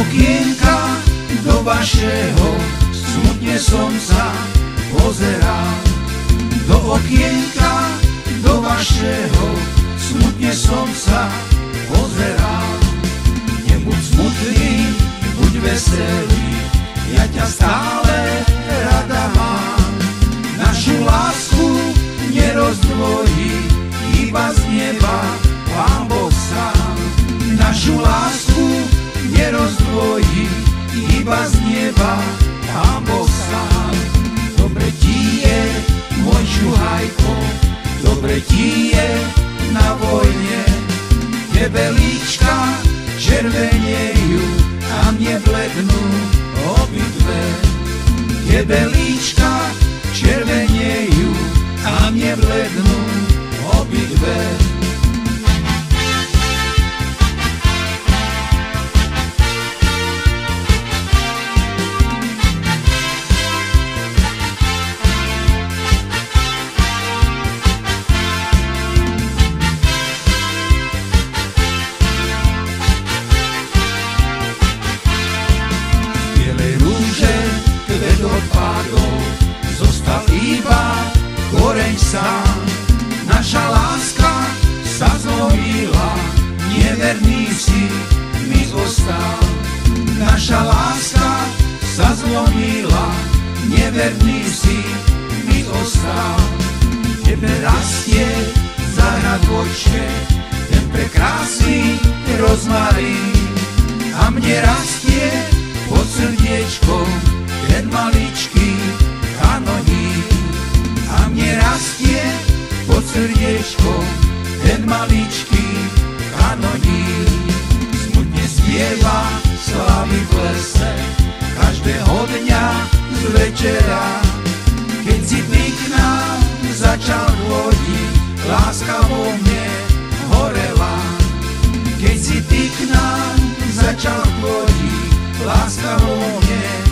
okienka do vašeho smutne som sa pozeral. Do okienka do vašeho smutne som sa pozeral. Nebuď smutný, buď veselý, ja ťa stále rada mám. Našu lásku nerozdvojí, iba z neba Pán Boh sám. Našu lásku nerozdvojí, iba z neba Pán Boh sám. Dobre ti je, môj šuhajko, dobre ti je na vojne. Tebe líčka červenejú a mne blednú obidve. Tebe líčka červenejú a mne blednú obidve. Odpadol, zostal iba koreň sám. Naša láska sa zlomila, neverný si mi ostal. Naša láska sa zlomila, neverný si mi ostal. Tebe rastie zahrad v očke, ten prekrásny rozmarín, a mne rastie pod srdiečkom ten maličký kanoník. A mne rastie pod srdiečkom ten maličký kanoník. Smutne spieva slávy v lese každého dňa z večera. Keď si ty k nám začal chodiť, láska vo mne horela. Keď si ty k nám začal chodiť, láska vo mne